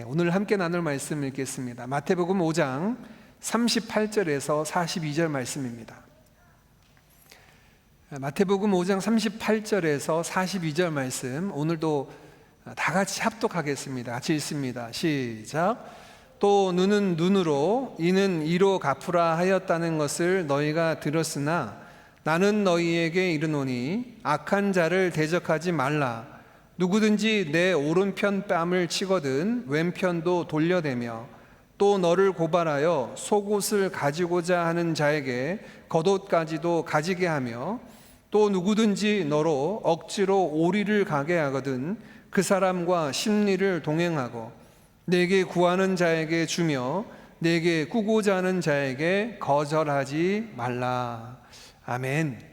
오늘 함께 나눌 말씀 읽겠습니다. 마태복음 5장 38절에서 42절 말씀입니다. 마태복음 5장 38절에서 42절 말씀, 오늘도 다 같이 합독하겠습니다. 같이 읽습니다. 시작. 또 눈은 눈으로 이는 이로 갚으라 하였다는 것을 너희가 들었으나 나는 너희에게 이르노니 악한 자를 대적하지 말라. 누구든지 내 오른편 뺨을 치거든 왼편도 돌려대며 또 너를 고발하여 속옷을 가지고자 하는 자에게 겉옷까지도 가지게 하며 또 누구든지 너로 억지로 오리를 가게 하거든 그 사람과 심리를 동행하고 내게 구하는 자에게 주며 내게 꾸고자 하는 자에게 거절하지 말라. 아멘.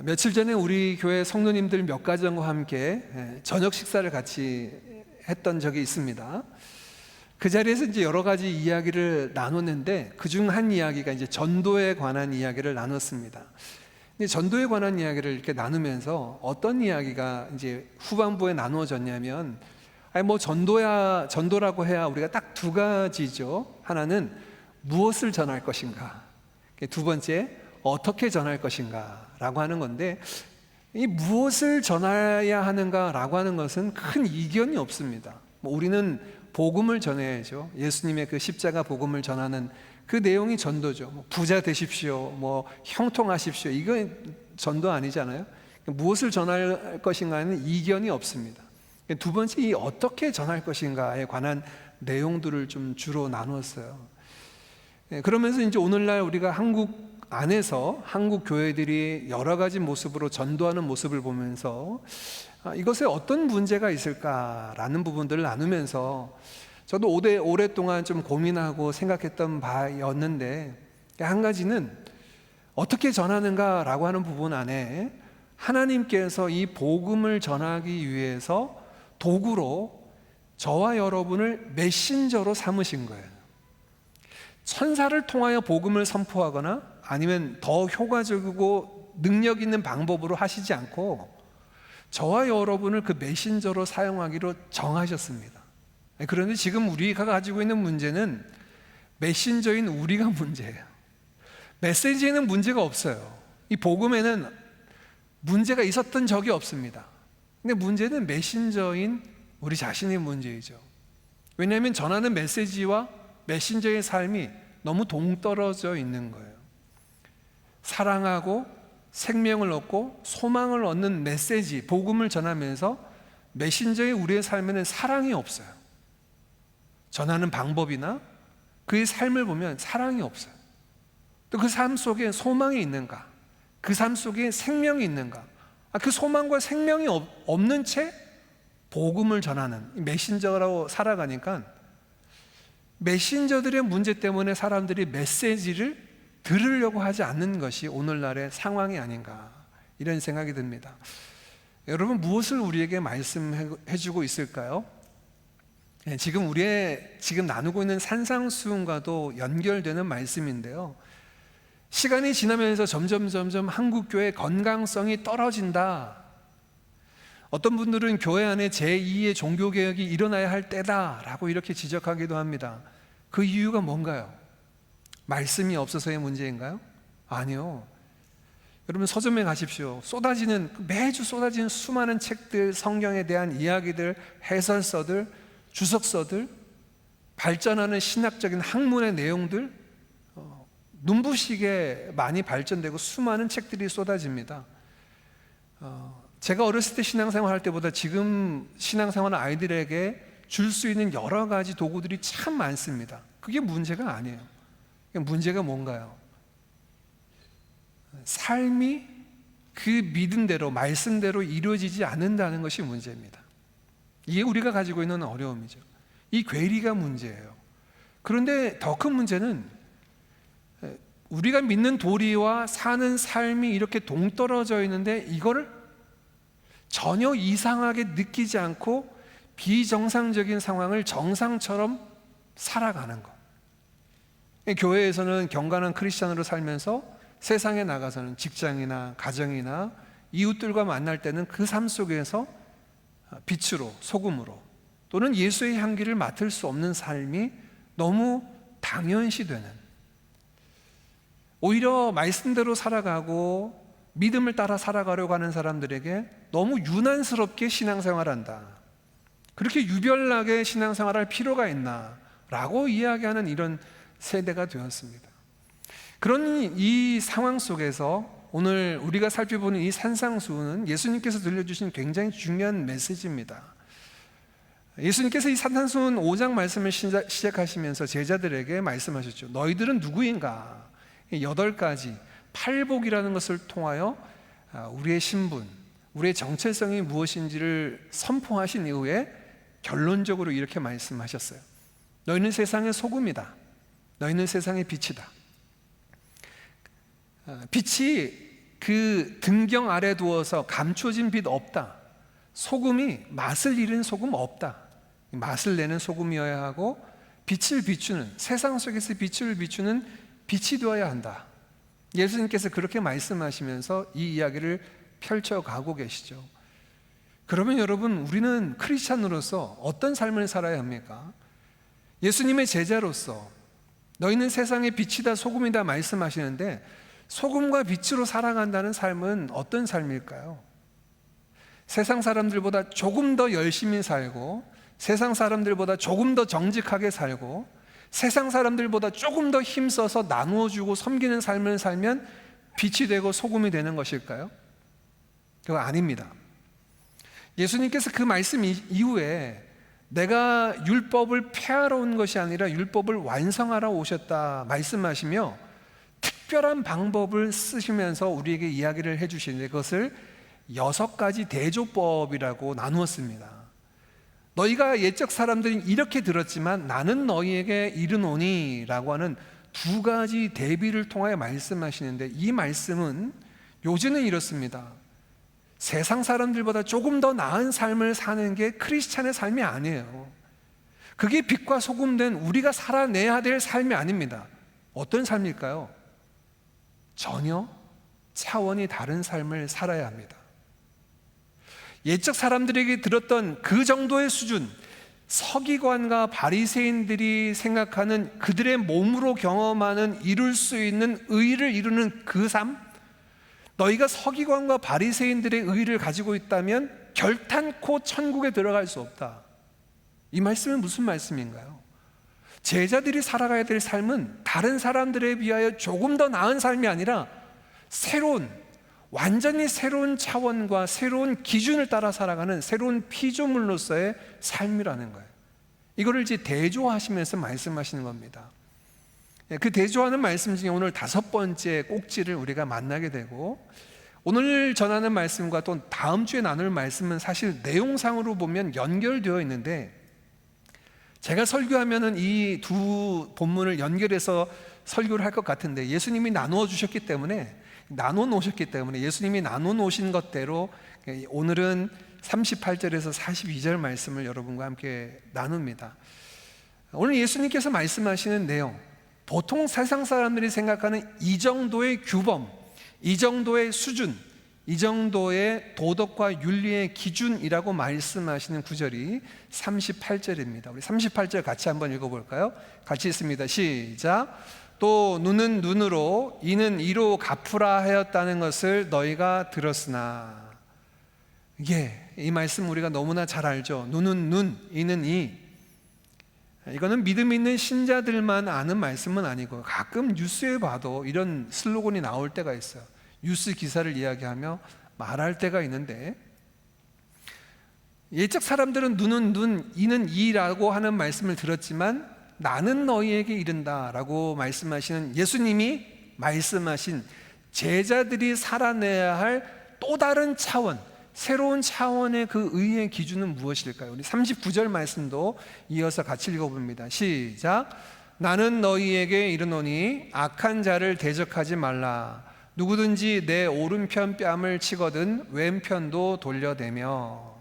며칠 전에 우리 교회 성도님들 몇 가정과 함께 저녁 식사를 같이 했던 적이 있습니다. 그 자리에서 이제 여러 가지 이야기를 나눴는데 그중 한 이야기가 이제 전도에 관한 이야기를 나눴습니다. 근데 전도에 관한 이야기를 이렇게 나누면서 어떤 이야기가 이제 후반부에 나누어졌냐면, 전도라고 해야 우리가 딱 두 가지죠. 하나는 무엇을 전할 것인가, 두 번째 어떻게 전할 것인가 라고 하는 건데, 이 무엇을 전해야 하는가 라고 하는 것은 큰 이견이 없습니다. 우리는 복음을 전해야죠. 예수님의 그 십자가 복음을 전하는 그 내용이 전도죠. 부자 되십시오, 형통하십시오, 이건 전도 아니잖아요. 무엇을 전할 것인가는 이견이 없습니다. 두 번째, 이 어떻게 전할 것인가에 관한 내용들을 좀 주로 나누었어요. 그러면서 이제 오늘날 우리가 한국 안에서 한국 교회들이 여러 가지 모습으로 전도하는 모습을 보면서 이것에 어떤 문제가 있을까라는 부분들을 나누면서 저도 오랫동안 좀 고민하고 생각했던 바였는데, 한 가지는 어떻게 전하는가라고 하는 부분 안에 하나님께서 이 복음을 전하기 위해서 도구로 저와 여러분을 메신저로 삼으신 거예요. 천사를 통하여 복음을 선포하거나 아니면 더 효과적이고 능력 있는 방법으로 하시지 않고 저와 여러분을 그 메신저로 사용하기로 정하셨습니다. 그런데 지금 우리가 가지고 있는 문제는 메신저인 우리가 문제예요. 메시지에는 문제가 없어요. 이 복음에는 문제가 있었던 적이 없습니다. 근데 문제는 메신저인 우리 자신의 문제이죠. 왜냐하면 전하는 메시지와 메신저의 삶이 너무 동떨어져 있는 거예요. 사랑하고 생명을 얻고 소망을 얻는 메시지, 복음을 전하면서 메신저의 우리의 삶에는 사랑이 없어요. 전하는 방법이나 그의 삶을 보면 사랑이 없어요. 또 그 삶 속에 소망이 있는가? 그 삶 속에 생명이 있는가? 그 소망과 생명이 없는 채 복음을 전하는 메신저라고 살아가니까 메신저들의 문제 때문에 사람들이 메시지를 들으려고 하지 않는 것이 오늘날의 상황이 아닌가, 이런 생각이 듭니다. 여러분, 무엇을 우리에게 말씀해주고 있을까요? 지금 지금 나누고 있는 산상수훈과도 연결되는 말씀인데요, 시간이 지나면서 점점 한국교회의 건강성이 떨어진다, 어떤 분들은 교회 안에 제2의 종교개혁이 일어나야 할 때다라고 이렇게 지적하기도 합니다. 그 이유가 뭔가요? 말씀이 없어서의 문제인가요? 아니요. 여러분, 서점에 가십시오. 매주 쏟아지는 수많은 책들, 성경에 대한 이야기들, 해설서들, 주석서들, 발전하는 신학적인 학문의 내용들, 눈부시게 많이 발전되고 수많은 책들이 쏟아집니다. 제가 어렸을 때 신앙생활 할 때보다 지금 신앙생활 아이들에게 줄 수 있는 여러 가지 도구들이 참 많습니다. 그게 문제가 아니에요. 문제가 뭔가요? 삶이 그 믿음대로, 말씀대로 이루어지지 않는다는 것이 문제입니다. 이게 우리가 가지고 있는 어려움이죠. 이 괴리가 문제예요. 그런데 더 큰 문제는 우리가 믿는 도리와 사는 삶이 이렇게 동떨어져 있는데 이거를 전혀 이상하게 느끼지 않고 비정상적인 상황을 정상처럼 살아가는 것. 교회에서는 경건한 크리스찬으로 살면서 세상에 나가서는 직장이나 가정이나 이웃들과 만날 때는 그 삶 속에서 빛으로, 소금으로, 또는 예수의 향기를 맡을 수 없는 삶이 너무 당연시되는, 오히려 말씀대로 살아가고 믿음을 따라 살아가려고 하는 사람들에게 너무 유난스럽게 신앙생활한다, 그렇게 유별나게 신앙생활할 필요가 있나 라고 이야기하는 이런 세대가 되었습니다. 그런 이 상황 속에서 오늘 우리가 살펴보는 이 산상수훈은 예수님께서 들려주신 굉장히 중요한 메시지입니다. 예수님께서 이 산상수훈 5장 말씀을 시작하시면서 제자들에게 말씀하셨죠. 너희들은 누구인가? 8가지 팔복이라는 것을 통하여 우리의 신분, 우리의 정체성이 무엇인지를 선포하신 이후에 결론적으로 이렇게 말씀하셨어요. 너희는 세상의 소금이다. 너희는 세상의 빛이다. 빛이 그 등경 아래 두어서 감춰진 빛 없다. 소금이 맛을 잃은 소금 없다. 맛을 내는 소금이어야 하고 빛을 비추는, 세상 속에서 빛을 비추는 빛이 되어야 한다. 예수님께서 그렇게 말씀하시면서 이 이야기를 펼쳐가고 계시죠. 그러면 여러분, 우리는 크리스찬으로서 어떤 삶을 살아야 합니까? 예수님의 제자로서 너희는 세상의 빛이다 소금이다 말씀하시는데, 소금과 빛으로 살아간다는 삶은 어떤 삶일까요? 세상 사람들보다 조금 더 열심히 살고, 세상 사람들보다 조금 더 정직하게 살고, 세상 사람들보다 조금 더 힘써서 나누어주고 섬기는 삶을 살면 빛이 되고 소금이 되는 것일까요? 그거 아닙니다. 예수님께서 그 말씀 이후에 내가 율법을 폐하러 온 것이 아니라 율법을 완성하러 오셨다 말씀하시며 특별한 방법을 쓰시면서 우리에게 이야기를 해주시는데, 그것을 6가지 대조법이라고 나누었습니다. 너희가 옛적 사람들이 이렇게 들었지만 나는 너희에게 이르노니 라고 하는 2가지 대비를 통하여 말씀하시는데, 이 말씀은 요즘은 이렇습니다. 세상 사람들보다 조금 더 나은 삶을 사는 게 크리스찬의 삶이 아니에요. 그게 빛과 소금 된 우리가 살아내야 될 삶이 아닙니다. 어떤 삶일까요? 전혀 차원이 다른 삶을 살아야 합니다. 옛적 사람들에게 들었던 그 정도의 수준, 서기관과 바리새인들이 생각하는 그들의 몸으로 경험하는 이룰 수 있는 의를 이루는 그 삶, 너희가 서기관과 바리새인들의 의를 가지고 있다면 결탄코 천국에 들어갈 수 없다. 이 말씀은 무슨 말씀인가요? 제자들이 살아가야 될 삶은 다른 사람들에 비하여 조금 더 나은 삶이 아니라 새로운, 완전히 새로운 차원과 새로운 기준을 따라 살아가는 새로운 피조물로서의 삶이라는 거예요. 이거를 이제 대조하시면서 말씀하시는 겁니다. 그 대조하는 말씀 중에 오늘 5번째 꼭지를 우리가 만나게 되고, 오늘 전하는 말씀과 또 다음 주에 나눌 말씀은 사실 내용상으로 보면 연결되어 있는데, 제가 설교하면은 이 두 본문을 연결해서 설교를 할 것 같은데, 예수님이 나누어 주셨기 때문에, 나눠 놓으셨기 때문에 예수님이 나눠 놓으신 것대로 오늘은 38절에서 42절 말씀을 여러분과 함께 나눕니다. 오늘 예수님께서 말씀하시는 내용, 보통 세상 사람들이 생각하는 이 정도의 규범, 이 정도의 수준, 이 정도의 도덕과 윤리의 기준이라고 말씀하시는 구절이 38절입니다. 우리 38절 같이 한번 읽어볼까요? 같이 읽습니다. 시작. 또 눈은 눈으로 이는 이로 갚으라 하였다는 것을 너희가 들었으나. 이 말씀 우리가 너무나 잘 알죠. 눈은 눈, 이는 이. 이거는 믿음 있는 신자들만 아는 말씀은 아니고, 가끔 뉴스에 봐도 이런 슬로건이 나올 때가 있어요. 뉴스 기사를 이야기하며 말할 때가 있는데, 옛적 사람들은 눈은 눈, 이는 이라고 하는 말씀을 들었지만 나는 너희에게 이른다라고 말씀하시는 예수님이 말씀하신 제자들이 살아내야 할 또 다른 차원, 새로운 차원의 그 의의 기준은 무엇일까요? 우리 39절 말씀도 이어서 같이 읽어봅니다. 시작. 나는 너희에게 이르노니 악한 자를 대적하지 말라. 누구든지 내 오른편 뺨을 치거든 왼편도 돌려대며.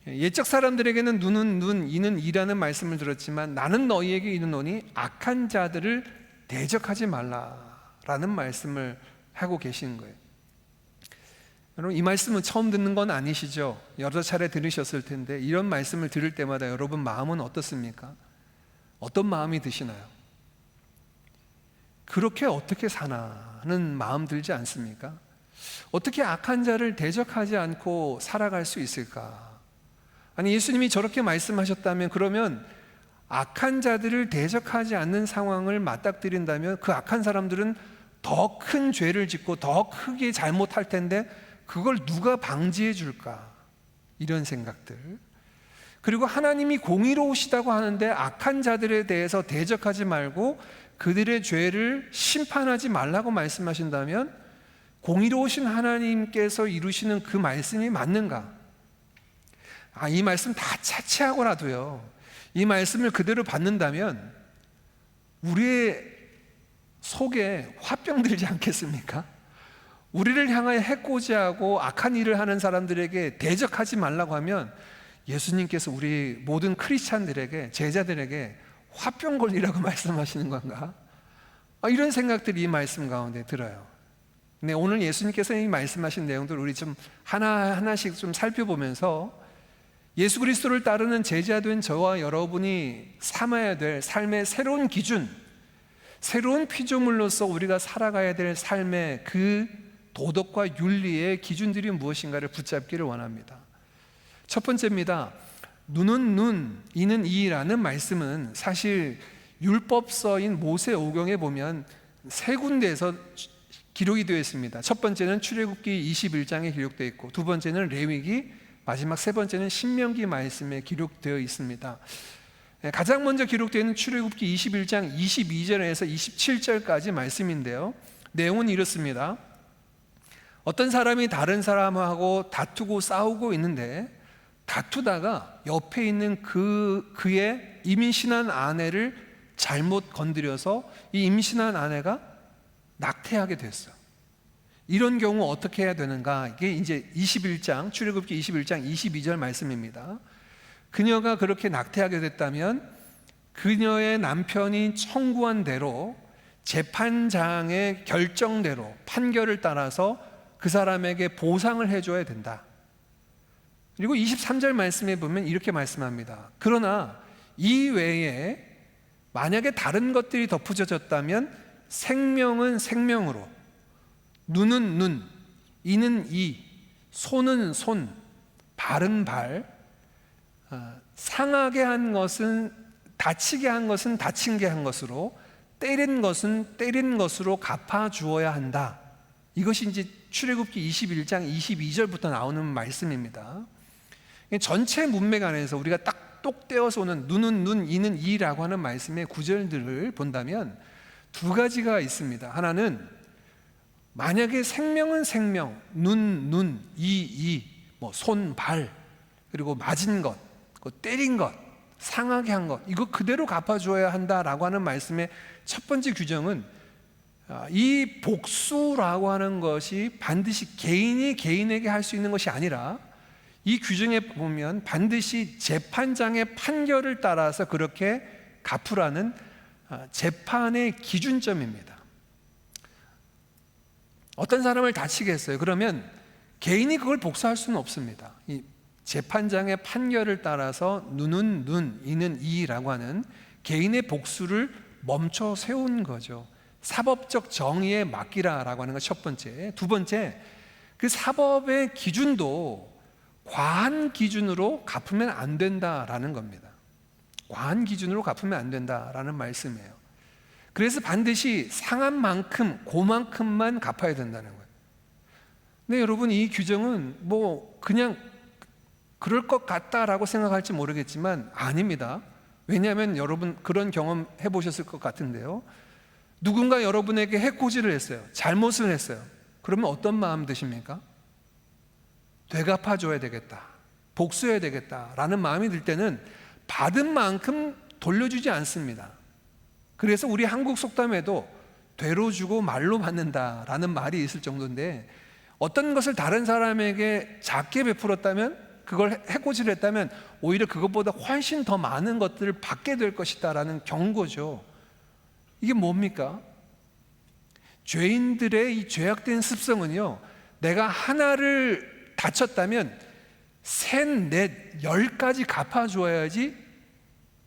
옛적 사람들에게는 눈은 눈, 이는 이라는 말씀을 들었지만 나는 너희에게 이르노니 악한 자들을 대적하지 말라라는 말씀을 하고 계신 거예요. 여러분, 이 말씀은 처음 듣는 건 아니시죠? 여러 차례 들으셨을 텐데 이런 말씀을 들을 때마다 여러분 마음은 어떻습니까? 어떤 마음이 드시나요? 그렇게 어떻게 사나는 마음 들지 않습니까? 어떻게 악한 자를 대적하지 않고 살아갈 수 있을까? 아니, 예수님이 저렇게 말씀하셨다면, 그러면 악한 자들을 대적하지 않는 상황을 맞닥뜨린다면 그 악한 사람들은 더 큰 죄를 짓고 더 크게 잘못할 텐데 그걸 누가 방지해 줄까? 이런 생각들. 그리고 하나님이 공의로우시다고 하는데 악한 자들에 대해서 대적하지 말고 그들의 죄를 심판하지 말라고 말씀하신다면 공의로우신 하나님께서 이루시는 그 말씀이 맞는가? 이 말씀 다 차치하고라도요, 이 말씀을 그대로 받는다면 우리의 속에 화병 들지 않겠습니까? 우리를 향하여 해코지하고 악한 일을 하는 사람들에게 대적하지 말라고 하면 예수님께서 우리 모든 크리스찬들에게, 제자들에게 화병 걸리라고 말씀하시는 건가? 이런 생각들이 이 말씀 가운데 들어요. 네, 오늘 예수님께서 이 말씀하신 내용들 우리 좀 하나하나씩 좀 살펴보면서 예수 그리스도를 따르는 제자된 저와 여러분이 삼아야 될 삶의 새로운 기준, 새로운 피조물로서 우리가 살아가야 될 삶의 그 도덕과 윤리의 기준들이 무엇인가를 붙잡기를 원합니다. 첫 번째입니다. 눈은 눈, 이는 이라는 말씀은 사실 율법서인 모세오경에 보면 세 군데에서 기록이 되어 있습니다. 첫 번째는 출애굽기 21장에 기록되어 있고, 두 번째는 레위기, 마지막 세 번째는 신명기 말씀에 기록되어 있습니다. 가장 먼저 기록되어 있는 출애굽기 21장 22절에서 27절까지 말씀인데요, 내용은 이렇습니다. 어떤 사람이 다른 사람하고 다투고 싸우고 있는데 다투다가 옆에 있는 그의 임신한 아내를 잘못 건드려서 이 임신한 아내가 낙태하게 됐어요. 이런 경우 어떻게 해야 되는가? 이게 이제 21장, 출애굽기 21장 22절 말씀입니다. 그녀가 그렇게 낙태하게 됐다면 그녀의 남편이 청구한 대로 재판장의 결정대로 판결을 따라서 그 사람에게 보상을 해줘야 된다. 그리고 23절 말씀에 보면 이렇게 말씀합니다. 그러나 이 외에 만약에 다른 것들이 덧붙여졌다면 생명은 생명으로, 눈은 눈, 이는 이, 손은 손, 발은 발, 상하게 한 것은, 다치게 한 것은 다치게 한 것으로, 때린 것은 때린 것으로 갚아주어야 한다. 이것이 이제 출애굽기 21장 22절부터 나오는 말씀입니다. 전체 문맥 안에서 우리가 딱 똑 떼어서 오는 눈은 눈, 이는 이라고 하는 말씀의 구절들을 본다면 두 가지가 있습니다. 하나는 만약에 생명은 생명, 눈, 이, 뭐 손, 발, 그리고 맞은 것, 때린 것, 상하게 한 것, 이거 그대로 갚아줘야 한다라고 하는 말씀의 첫 번째 규정은 이 복수라고 하는 것이 반드시 개인이 개인에게 할 수 있는 것이 아니라 이 규정에 보면 반드시 재판장의 판결을 따라서 그렇게 갚으라는 재판의 기준점입니다. 어떤 사람을 다치게 했어요. 그러면 개인이 그걸 복수할 수는 없습니다. 이 재판장의 판결을 따라서 눈은 눈, 이는 이라고 하는 개인의 복수를 멈춰 세운 거죠. 사법적 정의에 맡기라라고 하는 것 첫 번째. 두 번째, 그 사법의 기준도 과한 기준으로 갚으면 안 된다라는 겁니다. 과한 기준으로 갚으면 안 된다라는 말씀이에요. 그래서 반드시 상한 만큼, 그만큼만 갚아야 된다는 거예요. 근데 여러분, 이 규정은 뭐 그냥 그럴 것 같다라고 생각할지 모르겠지만 아닙니다. 왜냐하면 여러분 그런 경험 해보셨을 것 같은데요, 누군가 여러분에게 해코지를 했어요. 잘못을 했어요. 그러면 어떤 마음 드십니까? 되갚아줘야 되겠다, 복수해야 되겠다라는 마음이 들 때는 받은 만큼 돌려주지 않습니다. 그래서 우리 한국 속담에도 되로 주고 말로 받는다라는 말이 있을 정도인데, 어떤 것을 다른 사람에게 작게 베풀었다면, 그걸 해코지를 했다면 오히려 그것보다 훨씬 더 많은 것들을 받게 될 것이다라는 경고죠. 이게 뭡니까? 죄인들의 이 죄악된 습성은요, 내가 하나를 다쳤다면 셋, 넷, 10까지 갚아줘야지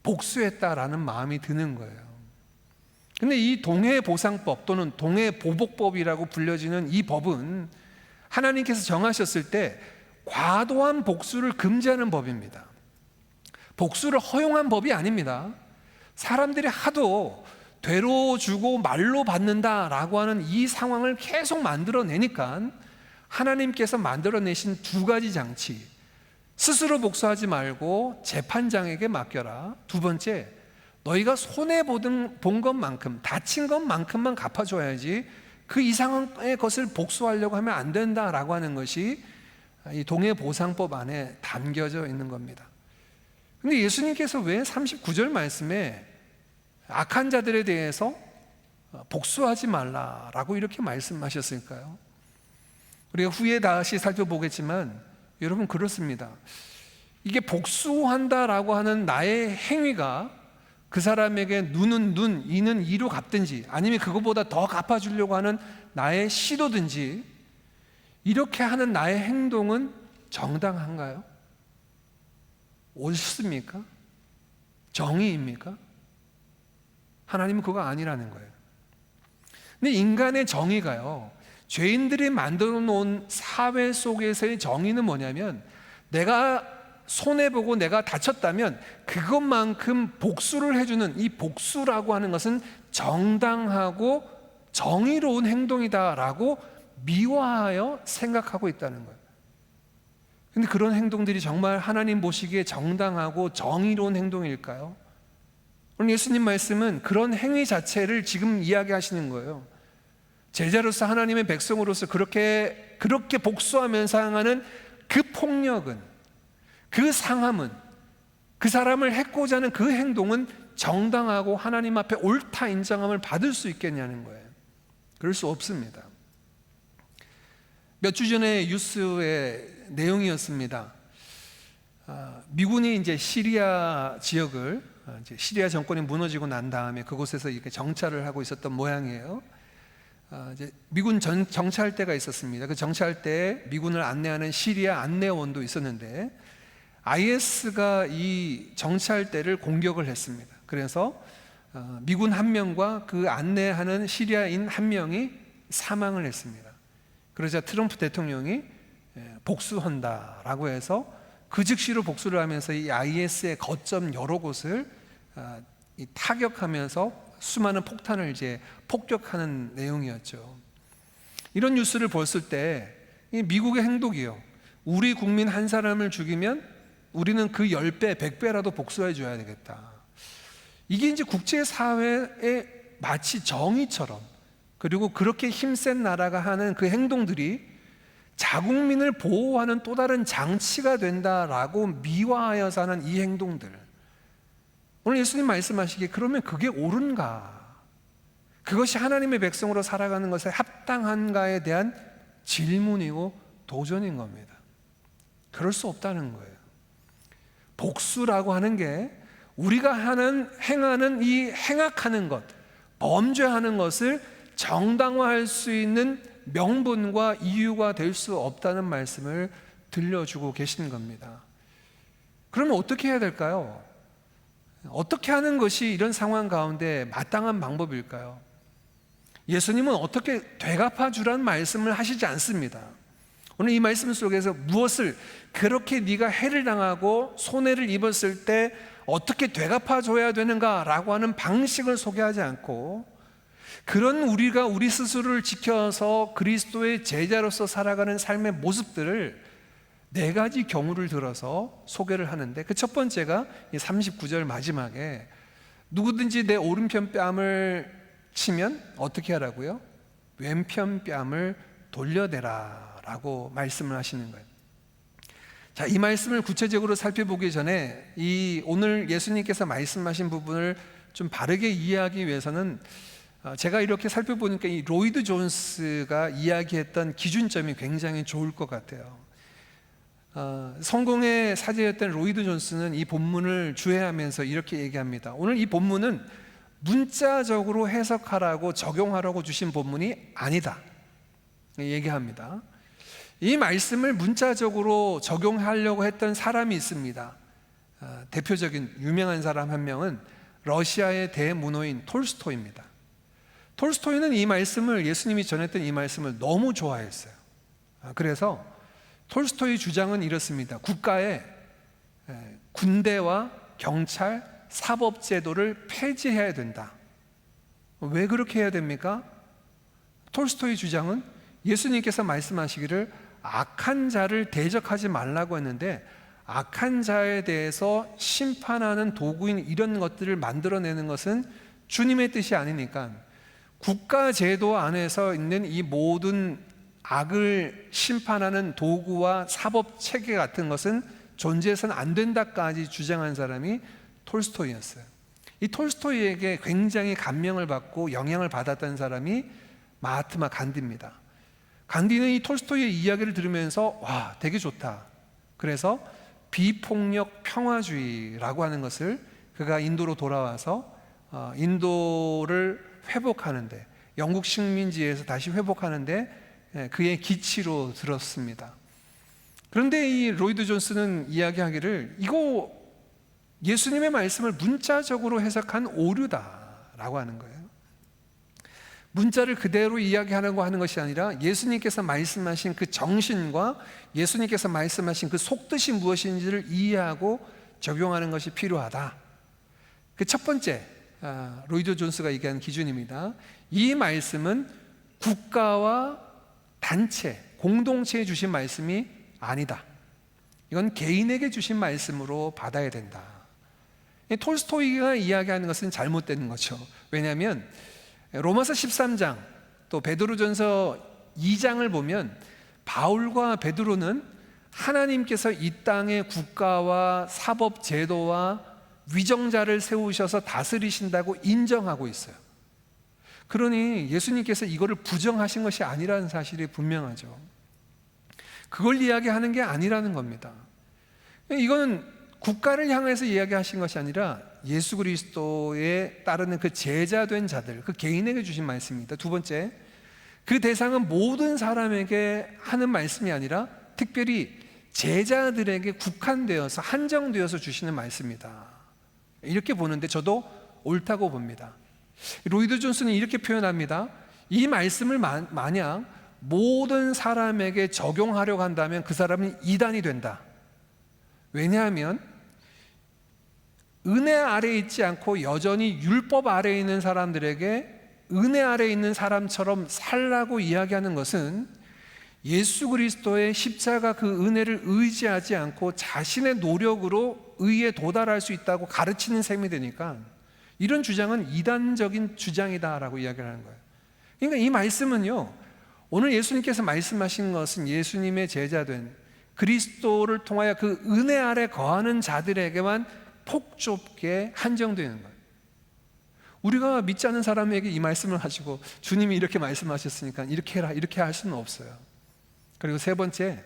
복수했다라는 마음이 드는 거예요. 근데 이 동해보상법 또는 동해보복법이라고 불려지는 이 법은 하나님께서 정하셨을 때 과도한 복수를 금지하는 법입니다. 복수를 허용한 법이 아닙니다. 사람들이 하도 되로 주고 말로 받는다라고 하는 이 상황을 계속 만들어내니까 하나님께서 만들어내신 두 가지 장치, 스스로 복수하지 말고 재판장에게 맡겨라. 두 번째, 너희가 손해본 것만큼, 다친 것만큼만 갚아줘야지 그 이상의 것을 복수하려고 하면 안 된다라고 하는 것이 이 동해보상법 안에 담겨져 있는 겁니다. 근데 예수님께서 왜 39절 말씀에 악한 자들에 대해서 복수하지 말라라고 이렇게 말씀하셨을까요? 우리가 후에 다시 살펴보겠지만 여러분, 그렇습니다. 이게 복수한다라고 하는 나의 행위가 그 사람에게 눈은 눈, 이는 이로 갚든지 아니면 그것보다 더 갚아주려고 하는 나의 시도든지, 이렇게 하는 나의 행동은 정당한가요? 옳습니까? 정의입니까? 하나님은 그거 아니라는 거예요. 근데 인간의 정의가요, 죄인들이 만들어 놓은 사회 속에서의 정의는 뭐냐면, 내가 손해보고 내가 다쳤다면 그것만큼 복수를 해주는, 이 복수라고 하는 것은 정당하고 정의로운 행동이다라고 미화하여 생각하고 있다는 거예요. 근데 그런 행동들이 정말 하나님 보시기에 정당하고 정의로운 행동일까요? 오늘 예수님 말씀은 그런 행위 자체를 지금 이야기하시는 거예요. 제자로서, 하나님의 백성으로서 그렇게 복수하면서 향하는 그 폭력은, 그 상함은, 그 사람을 해코자 하는 그 행동은 정당하고 하나님 앞에 옳다 인정함을 받을 수 있겠냐는 거예요. 그럴 수 없습니다. 몇 주 전에 뉴스의 내용이었습니다. 미군이 이제 시리아 지역을, 이제 시리아 정권이 무너지고 난 다음에 그곳에서 이렇게 정찰을 하고 있었던 모양이에요. 이제 미군 정찰대가 있었습니다. 그 정찰대에 미군을 안내하는 시리아 안내원도 있었는데, IS가 이 정찰대를 공격을 했습니다. 그래서 미군 한 명과 그 안내하는 시리아인 한 명이 사망을 했습니다. 그러자 트럼프 대통령이 복수한다라고 해서 그 즉시로 복수를 하면서 이 IS의 거점 여러 곳을 타격하면서 수많은 폭탄을 이제 폭격하는 내용이었죠. 이런 뉴스를 봤을 때 미국의 행동이요, 우리 국민 한 사람을 죽이면 우리는 그 10배, 100배라도 복수해 줘야 되겠다. 이게 이제 국제사회의 마치 정의처럼, 그리고 그렇게 힘센 나라가 하는 그 행동들이 자국민을 보호하는 또 다른 장치가 된다라고 미화하여서 하는 이 행동들, 오늘 예수님 말씀하시기에 그러면 그게 옳은가? 그것이 하나님의 백성으로 살아가는 것에 합당한가에 대한 질문이고 도전인 겁니다. 그럴 수 없다는 거예요. 복수라고 하는 게 우리가 행하는 이 행악하는 것, 범죄하는 것을 정당화할 수 있는 명분과 이유가 될 수 없다는 말씀을 들려주고 계신 겁니다. 그러면 어떻게 해야 될까요? 어떻게 하는 것이 이런 상황 가운데 마땅한 방법일까요? 예수님은 어떻게 되갚아 주라는 말씀을 하시지 않습니다. 오늘 이 말씀 속에서 무엇을, 그렇게 네가 해를 당하고 손해를 입었을 때 어떻게 되갚아 줘야 되는가라고 하는 방식을 소개하지 않고, 그런 우리가 우리 스스로를 지켜서 그리스도의 제자로서 살아가는 삶의 모습들을 4가지 경우를 들어서 소개를 하는데, 그 첫 번째가 39절 마지막에 누구든지 내 오른편 뺨을 치면 어떻게 하라고요? 왼편 뺨을 돌려대라 라고 말씀을 하시는 거예요. 자, 이 말씀을 구체적으로 살펴보기 전에 오늘 예수님께서 말씀하신 부분을 좀 바르게 이해하기 위해서는 제가 이렇게 살펴보니까 이 로이드 존스가 이야기했던 기준점이 굉장히 좋을 것 같아요. 성공의 사제였던 로이드 존스는 이 본문을 주해하면서 이렇게 얘기합니다. 오늘 이 본문은 문자적으로 해석하라고 적용하라고 주신 본문이 아니다 얘기합니다. 이 말씀을 문자적으로 적용하려고 했던 사람이 있습니다. 대표적인 유명한 사람 한 명은 러시아의 대문호인 톨스토이입니다. 톨스토이는 이 말씀을, 예수님이 전했던 이 말씀을 너무 좋아했어요. 그래서 톨스토이 주장은 이렇습니다. 국가에 군대와 경찰, 사법제도를 폐지해야 된다. 왜 그렇게 해야 됩니까? 톨스토이 주장은 예수님께서 말씀하시기를 악한 자를 대적하지 말라고 했는데, 악한 자에 대해서 심판하는 도구인 이런 것들을 만들어내는 것은 주님의 뜻이 아니니까 국가 제도 안에서 있는 이 모든 악을 심판하는 도구와 사법 체계 같은 것은 존재해서는 안 된다까지 주장한 사람이 톨스토이였어요. 이 톨스토이에게 굉장히 감명을 받고 영향을 받았던 사람이 마하트마 간디입니다. 간디는 이 톨스토이의 이야기를 들으면서 와, 되게 좋다. 그래서 비폭력 평화주의라고 하는 것을 그가 인도로 돌아와서 인도를 회복하는데, 영국 식민지에서 다시 회복하는데 그의 기치로 들었습니다. 그런데 이 로이드 존스는 이야기하기를 이거 예수님의 말씀을 문자적으로 해석한 오류다라고 하는 거예요. 문자를 그대로 이야기하려고 하는 것이 아니라 예수님께서 말씀하신 그 정신과 예수님께서 말씀하신 그 속뜻이 무엇인지를 이해하고 적용하는 것이 필요하다. 그 첫 번째, 로이드 존스가 얘기한 기준입니다. 이 말씀은 국가와 단체, 공동체에 주신 말씀이 아니다. 이건 개인에게 주신 말씀으로 받아야 된다. 톨스토이가 이야기하는 것은 잘못된 거죠. 왜냐하면 로마서 13장 또 베드로전서 2장을 보면 바울과 베드로는 하나님께서 이 땅의 국가와 사법 제도와 위정자를 세우셔서 다스리신다고 인정하고 있어요. 그러니 예수님께서 이거를 부정하신 것이 아니라는 사실이 분명하죠. 그걸 이야기하는 게 아니라는 겁니다. 이거는 국가를 향해서 이야기하신 것이 아니라 예수 그리스도에 따르는 그 제자된 자들, 그 개인에게 주신 말씀입니다. 두 번째, 그 대상은 모든 사람에게 하는 말씀이 아니라 특별히 제자들에게 국한되어서 한정되어서 주시는 말씀이다. 이렇게 보는데 저도 옳다고 봅니다. 로이드 존스는 이렇게 표현합니다. 이 말씀을 만약 모든 사람에게 적용하려고 한다면 그 사람은 이단이 된다. 왜냐하면 은혜 아래에 있지 않고 여전히 율법 아래에 있는 사람들에게 은혜 아래에 있는 사람처럼 살라고 이야기하는 것은 예수 그리스도의 십자가 그 은혜를 의지하지 않고 자신의 노력으로 의에 도달할 수 있다고 가르치는 셈이 되니까 이런 주장은 이단적인 주장이다라고 이야기를 하는 거예요. 그러니까 이 말씀은요, 오늘 예수님께서 말씀하신 것은 예수님의 제자된 그리스도를 통하여 그 은혜 아래 거하는 자들에게만 폭좁게 한정되는 거예요. 우리가 믿지 않는 사람에게 이 말씀을 하시고 주님이 이렇게 말씀하셨으니까 이렇게 해라, 이렇게 할 수는 없어요. 그리고 세 번째,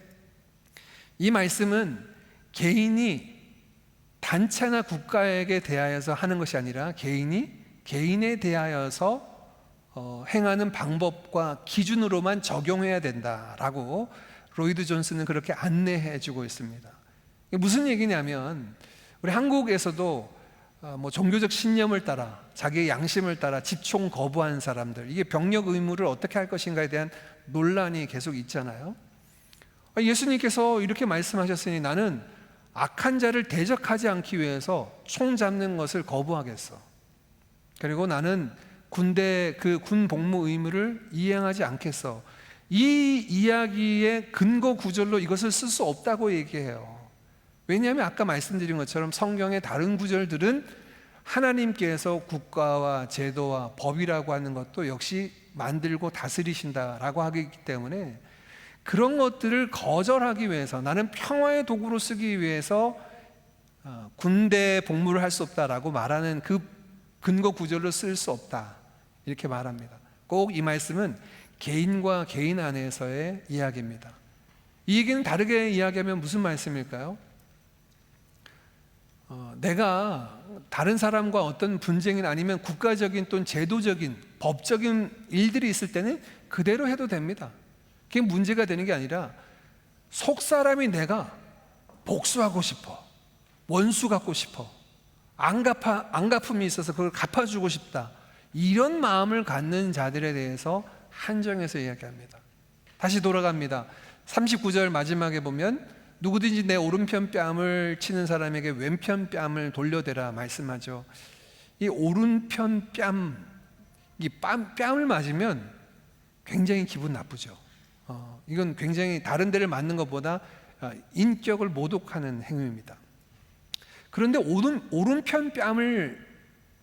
이 말씀은 개인이 단체나 국가에게 대하여서 하는 것이 아니라 개인이 개인에 대하여서 행하는 방법과 기준으로만 적용해야 된다라고 로이드 존스는 그렇게 안내해 주고 있습니다. 이게 무슨 얘기냐면 우리 한국에서도 종교적 신념을 따라 자기의 양심을 따라 집총 거부한 사람들, 이게 병력 의무를 어떻게 할 것인가에 대한 논란이 계속 있잖아요. 예수님께서 이렇게 말씀하셨으니 나는 악한 자를 대적하지 않기 위해서 총 잡는 것을 거부하겠어. 그리고 나는 군대 그 군 복무 의무를 이행하지 않겠어. 이 이야기의 근거 구절로 이것을 쓸 수 없다고 얘기해요. 왜냐하면 아까 말씀드린 것처럼 성경의 다른 구절들은 하나님께서 국가와 제도와 법이라고 하는 것도 역시 만들고 다스리신다라고 하기 때문에 그런 것들을 거절하기 위해서, 나는 평화의 도구로 쓰기 위해서 군대 복무를 할 수 없다라고 말하는 그 근거 구절로 쓸 수 없다, 이렇게 말합니다. 꼭 이 말씀은 개인과 개인 안에서의 이야기입니다. 이 얘기는 다르게 이야기하면 무슨 말씀일까요? 내가 다른 사람과 어떤 분쟁이나 아니면 국가적인 또는 제도적인 법적인 일들이 있을 때는 그대로 해도 됩니다. 그게 문제가 되는 게 아니라 속 사람이 내가 복수하고 싶어, 원수 갖고 싶어, 안 갚음이 있어서 그걸 갚아주고 싶다, 이런 마음을 갖는 자들에 대해서 한정해서 이야기합니다. 다시 돌아갑니다. 39절 마지막에 보면 누구든지 내 오른편 뺨을 치는 사람에게 왼편 뺨을 돌려대라 말씀하죠. 이 오른편 뺨을 맞으면 굉장히 기분 나쁘죠. 이건 굉장히 다른 데를 맞는 것보다 인격을 모독하는 행위입니다. 그런데 오른편 뺨을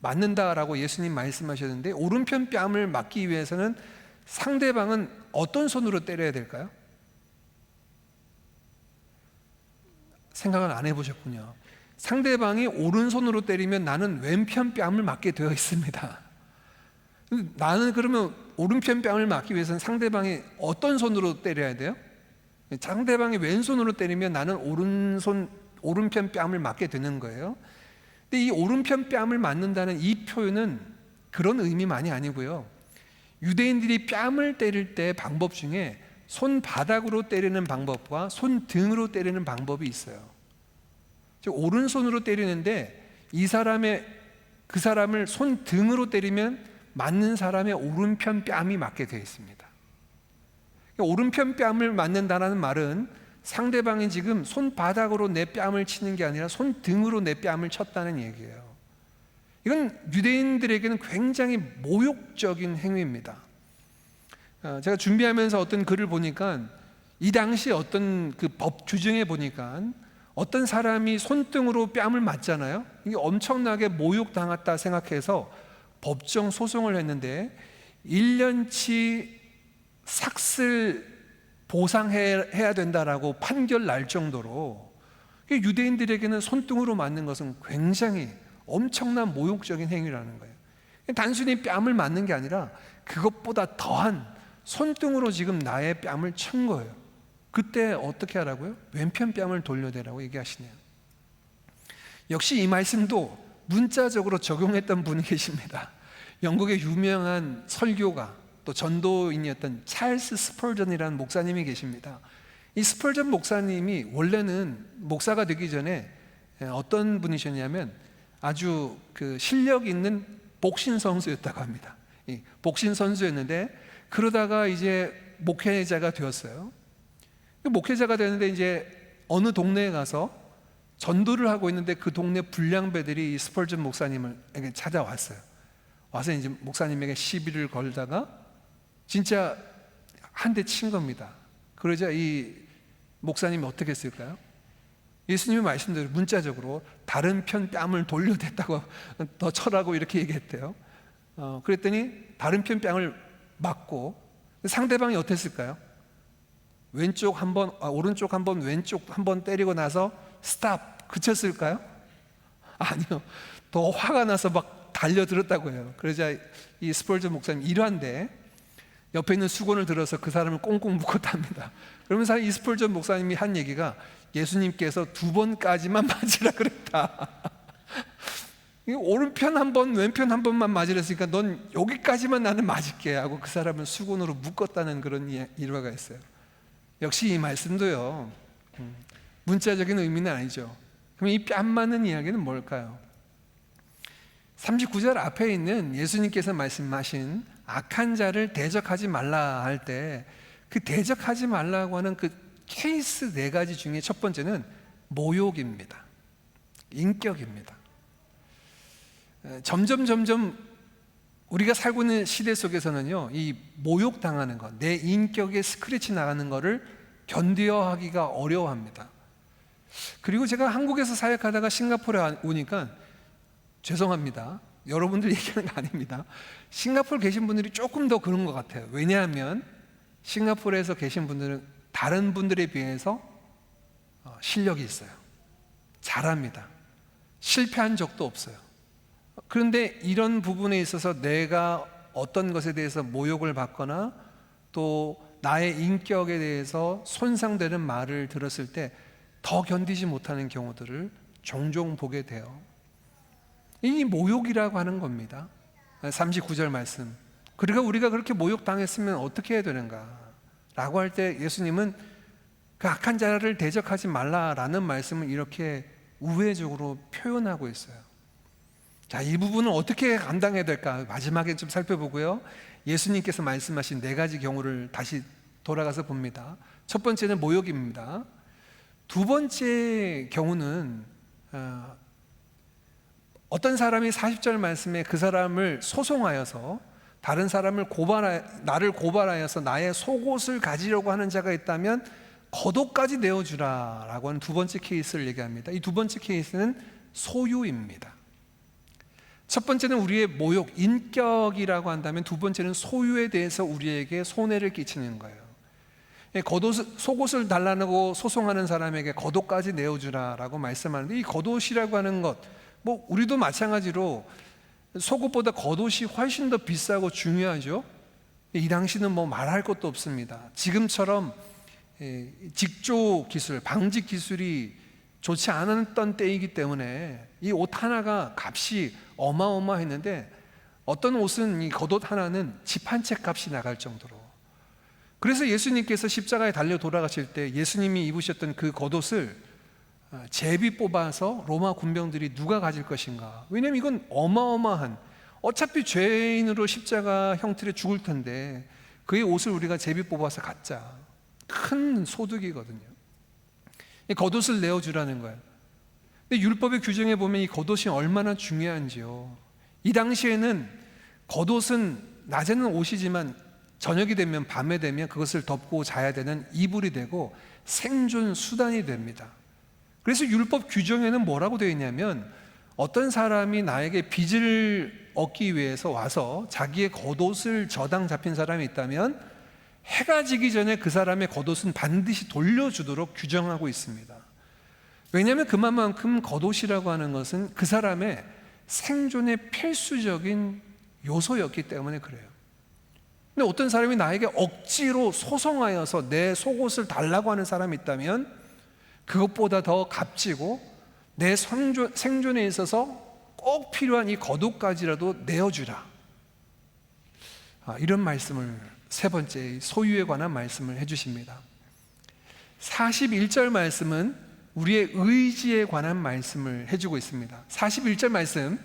맞는다라고 예수님 말씀하셨는데, 오른편 뺨을 맞기 위해서는 상대방은 어떤 손으로 때려야 될까요? 생각을 안 해보셨군요. 상대방이 오른손으로 때리면 나는 왼편 뺨을 맞게 되어 있습니다. 나는 그러면 오른편 뺨을 맞기 위해서는 상대방이 어떤 손으로 때려야 돼요? 상대방이 왼손으로 때리면 나는 오른편 뺨을 맞게 되는 거예요. 근데 이 오른편 뺨을 맞는다는 이 표현은 그런 의미만이 아니고요. 유대인들이 뺨을 때릴 때 방법 중에 손바닥으로 때리는 방법과 손등으로 때리는 방법이 있어요. 즉 오른손으로 때리는데 그 사람을 손등으로 때리면 맞는 사람의 오른편 뺨이 맞게 되어 있습니다. 오른편 뺨을 맞는다는 말은 상대방이 지금 손바닥으로 내 뺨을 치는 게 아니라 손등으로 내 뺨을 쳤다는 얘기예요. 이건 유대인들에게는 굉장히 모욕적인 행위입니다. 제가 준비하면서 어떤 글을 보니까 이 당시 어떤 그 법 규정에 보니까 어떤 사람이 손등으로 뺨을 맞잖아요. 이게 엄청나게 모욕당했다 생각해서 법정 소송을 했는데 1년치 삭슬 보상해야 된다라고 판결 날 정도로 유대인들에게는 손등으로 맞는 것은 굉장히 엄청난 모욕적인 행위라는 거예요. 단순히 뺨을 맞는 게 아니라 그것보다 더한 손등으로 지금 나의 뺨을 친 거예요. 그때 어떻게 하라고요? 왼편 뺨을 돌려대라고 얘기하시네요. 역시 이 말씀도 문자적으로 적용했던 분이 계십니다. 영국의 유명한 설교가 또 전도인이었던 찰스 스펄전이라는 목사님이 계십니다. 이 스펄전 목사님이 원래는 목사가 되기 전에 어떤 분이셨냐면 아주 그 실력 있는 복싱 선수였다고 합니다. 복싱 선수였는데 그러다가 이제 목회자가 되었어요. 목회자가 되는데 이제 어느 동네에 가서 전도를 하고 있는데 그 동네 불량배들이 이 스펄전 목사님에게 찾아왔어요. 와서 이제 목사님에게 시비를 걸다가 진짜 한 대 친 겁니다. 그러자 이 목사님이 어떻게 했을까요? 예수님의 말씀대로 문자적으로 다른 편 뺨을 돌려댔다고 더 쳐라고 이렇게 얘기했대요. 그랬더니 다른 편 뺨을 맞고 상대방이 어땠을까요? 왼쪽 한 번, 오른쪽 한 번, 왼쪽 한 번 때리고 나서 스탑 그쳤을까요? 아니요. 더 화가 나서 막 달려들었다고 해요. 그러자 이 스펄전 목사님 일환데 옆에 있는 수건을 들어서 그 사람을 꽁꽁 묶었답니다. 그러면서 이 스펄전 목사님이 한 얘기가 예수님께서 2번까지만 맞으라 그랬다. 오른편 한 번, 왼편 한 번만 맞으랬으니까 넌 여기까지만 나는 맞을게 하고 그 사람을 수건으로 묶었다는 그런 일화가 있어요. 역시 이 말씀도요, 문자적인 의미는 아니죠. 그럼 이 뺨 맞는 이야기는 뭘까요? 39절 앞에 있는 예수님께서 말씀하신 악한 자를 대적하지 말라 할 때 그 대적하지 말라고 하는 그 케이스 4가지 중에 첫 번째는 모욕입니다. 인격입니다. 점점 우리가 살고 있는 시대 속에서는요, 이 모욕당하는 것, 내 인격에 스크래치 나가는 것을 견뎌하기가 어려워합니다. 그리고 제가 한국에서 사역하다가 싱가포르에 오니까 죄송합니다. 여러분들 얘기하는 거 아닙니다. 싱가포르 계신 분들이 조금 더 그런 것 같아요. 왜냐하면 싱가포르에서 계신 분들은 다른 분들에 비해서 실력이 있어요. 잘합니다. 실패한 적도 없어요. 그런데 이런 부분에 있어서 내가 어떤 것에 대해서 모욕을 받거나 또 나의 인격에 대해서 손상되는 말을 들었을 때 더 견디지 못하는 경우들을 종종 보게 돼요. 이 모욕이라고 하는 겁니다. 39절 말씀. 그러니까 우리가 그렇게 모욕당했으면 어떻게 해야 되는가 라고 할 때 예수님은 그 악한 자를 대적하지 말라라는 말씀을 이렇게 우회적으로 표현하고 있어요. 자, 이 부분은 어떻게 감당해야 될까? 마지막에 좀 살펴보고요. 예수님께서 말씀하신 4가지 경우를 다시 돌아가서 봅니다. 첫 번째는 모욕입니다. 두 번째 경우는 어떤 사람이 40절 말씀에 그 사람을 소송하여서 다른 사람을 나를 고발하여서 나의 속옷을 가지려고 하는 자가 있다면 겉옷까지 내어주라 라고 하는 두 번째 케이스를 얘기합니다. 이 두 번째 케이스는 소유입니다. 첫 번째는 우리의 모욕, 인격이라고 한다면 두 번째는 소유에 대해서 우리에게 손해를 끼치는 거예요. 속옷을 달라고 소송하는 사람에게 겉옷까지 내어주라 라고 말씀하는데, 이 겉옷이라고 하는 것, 우리도 마찬가지로 속옷보다 겉옷이 훨씬 더 비싸고 중요하죠. 이 당시는 말할 것도 없습니다. 지금처럼 직조 기술, 방직 기술이 좋지 않았던 때이기 때문에 이 옷 하나가 값이 어마어마했는데, 어떤 옷은 이 겉옷 하나는 집 한 채 값이 나갈 정도로. 그래서 예수님께서 십자가에 달려 돌아가실 때 예수님이 입으셨던 그 겉옷을 제비 뽑아서 로마 군병들이 누가 가질 것인가. 왜냐하면 이건 어마어마한, 어차피 죄인으로 십자가 형틀에 죽을 텐데 그의 옷을 우리가 제비 뽑아서 갖자. 큰 소득이거든요. 이 겉옷을 내어주라는 거예요. 근데 율법의 규정에 보면 이 겉옷이 얼마나 중요한지요. 이 당시에는 겉옷은 낮에는 옷이지만 저녁이 되면, 밤에 되면 그것을 덮고 자야 되는 이불이 되고 생존 수단이 됩니다. 그래서 율법 규정에는 뭐라고 되어 있냐면, 어떤 사람이 나에게 빚을 얻기 위해서 와서 자기의 겉옷을 저당 잡힌 사람이 있다면 해가 지기 전에 그 사람의 겉옷은 반드시 돌려주도록 규정하고 있습니다. 왜냐하면 그만큼 겉옷이라고 하는 것은 그 사람의 생존의 필수적인 요소였기 때문에 그래요. 근데 어떤 사람이 나에게 억지로 소송하여서 내 속옷을 달라고 하는 사람이 있다면 그것보다 더 값지고 내 생존에 있어서 꼭 필요한 이 겉옷까지라도 내어주라. 이런 말씀을, 세 번째 소유에 관한 말씀을 해주십니다. 41절 말씀은 우리의 의지에 관한 말씀을 해주고 있습니다. 41절 말씀,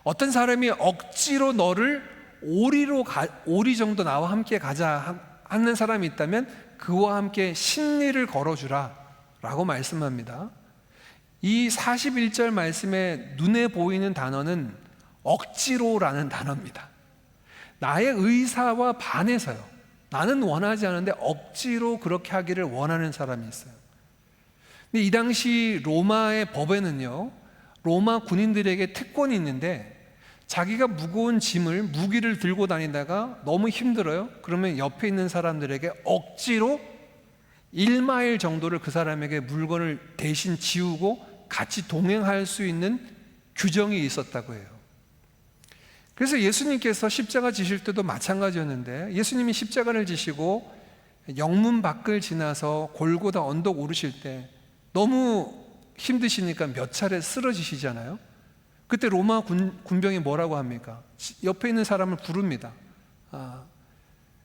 어떤 사람이 억지로 너를 오리 정도 나와 함께 가자 하는 사람이 있다면 그와 함께 십리를 걸어주라 라고 말씀합니다. 이 41절 말씀에 눈에 보이는 단어는 억지로라는 단어입니다. 나의 의사와 반해서요, 나는 원하지 않은데 억지로 그렇게 하기를 원하는 사람이 있어요. 근데 이 당시 로마의 법에는요, 로마 군인들에게 특권이 있는데, 자기가 무거운 짐을, 무기를 들고 다니다가 너무 힘들어요. 그러면 옆에 있는 사람들에게 억지로 1마일 정도를 그 사람에게 물건을 대신 지우고 같이 동행할 수 있는 규정이 있었다고 해요. 그래서 예수님께서 십자가 지실 때도 마찬가지였는데, 예수님이 십자가를 지시고 영문 밖을 지나서 골고다 언덕 오르실 때 너무 힘드시니까 몇 차례 쓰러지시잖아요. 그때 로마 군병이 뭐라고 합니까? 옆에 있는 사람을 부릅니다.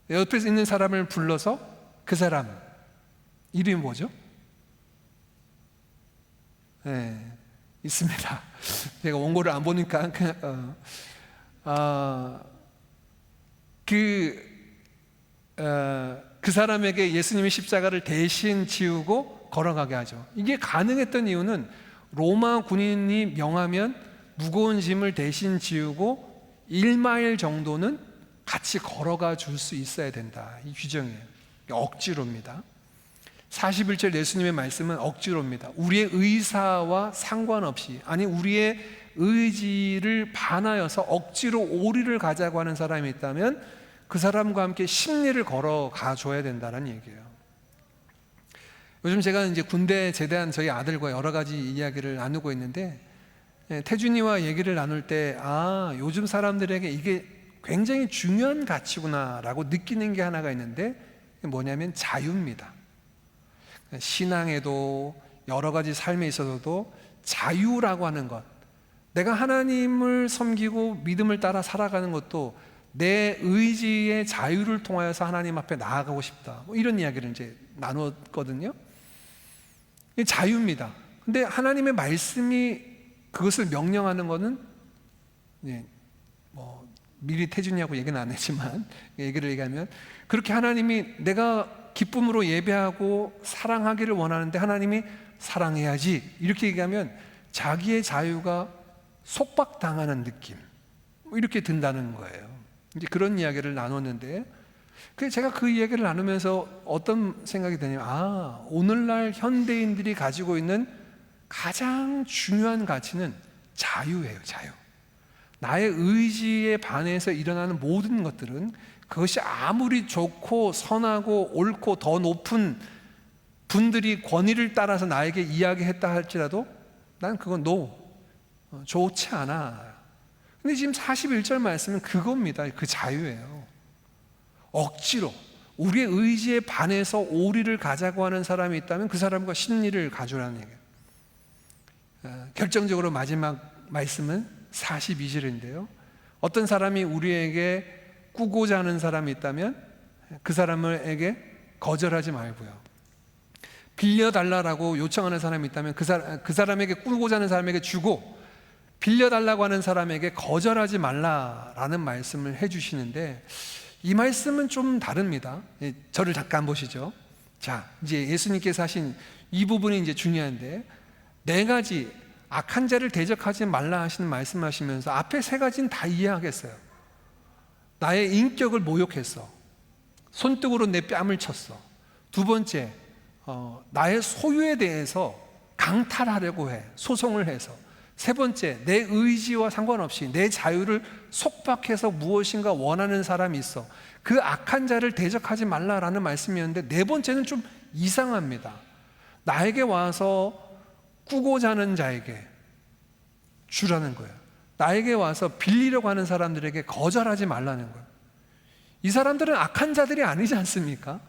옆에 있는 사람을 불러서 그 사람 이름이 뭐죠? 네, 있습니다. 제가 원고를 안 보니까 그 사람에게 예수님이 십자가를 대신 지우고 걸어가게 하죠. 이게 가능했던 이유는 로마 군인이 명하면 무거운 짐을 대신 지우고 1마일 정도는 같이 걸어가 줄 수 있어야 된다. 이 규정이에요. 억지로입니다. 41절 예수님의 말씀은 억지로입니다. 우리의 의사와 상관없이, 아니 우리의 의지를 반하여서 억지로 오리를 가자고 하는 사람이 있다면 그 사람과 함께 십리를 걸어가 줘야 된다는 얘기예요. 요즘 제가 이제 군대 제대한 저희 아들과 여러 가지 이야기를 나누고 있는데, 태준이와 얘기를 나눌 때 요즘 사람들에게 이게 굉장히 중요한 가치구나 라고 느끼는 게 하나가 있는데, 뭐냐면 자유입니다. 신앙에도 여러 가지 삶에 있어서도 자유라고 하는 것, 내가 하나님을 섬기고 믿음을 따라 살아가는 것도 내 의지의 자유를 통하여서 하나님 앞에 나아가고 싶다. 뭐 이런 이야기를 이제 나눴거든요. 이게 자유입니다. 근데 하나님의 말씀이 그것을 명령하는 것은 뭐 미리 태준이하고 얘기는 안 했지만 얘기를 얘기하면 그렇게 하나님이 내가 기쁨으로 예배하고 사랑하기를 원하는데 하나님이 사랑해야지 이렇게 얘기하면 자기의 자유가 속박당하는 느낌 이렇게 든다는 거예요. 이제 그런 이야기를 나눴는데 제가 그 이야기를 나누면서 어떤 생각이 드냐면 오늘날 현대인들이 가지고 있는 가장 중요한 가치는 자유예요. 자유. 나의 의지에 반해서 일어나는 모든 것들은 그것이 아무리 좋고 선하고 옳고 더 높은 분들이 권위를 따라서 나에게 이야기했다 할지라도 난 그건 좋지 않아. 근데 지금 41절 말씀은 그겁니다. 그 자유예요. 억지로 우리의 의지에 반해서 오리를 가자고 하는 사람이 있다면 그 사람과 심리를 가주라는 얘기예요. 결정적으로 마지막 말씀은 42절인데요. 어떤 사람이 우리에게 꾸고자 하는 사람이 있다면 그 사람에게 거절하지 말고요. 빌려달라고 요청하는 사람이 있다면 그 사람에게 꾸고자 하는 사람에게 주고 빌려달라고 하는 사람에게 거절하지 말라라는 말씀을 해주시는데 이 말씀은 좀 다릅니다. 저를 잠깐 보시죠. 자, 이제 예수님께서 하신 이 부분이 이제 중요한데 네 가지 악한 자를 대적하지 말라 하시는 말씀하시면서 앞에 세 가지는 다 이해하겠어요. 나의 인격을 모욕했어. 손등으로 내 뺨을 쳤어. 두 번째, 나의 소유에 대해서 강탈하려고 해. 소송을 해서. 세 번째, 내 의지와 상관없이 내 자유를 속박해서 무엇인가 원하는 사람이 있어. 그 악한 자를 대적하지 말라라는 말씀이었는데 네 번째는 좀 이상합니다. 나에게 와서 꾸고자 하는 자에게 주라는 거예요. 나에게 와서 빌리려고 하는 사람들에게 거절하지 말라는 거예요. 이 사람들은 악한 자들이 아니지 않습니까?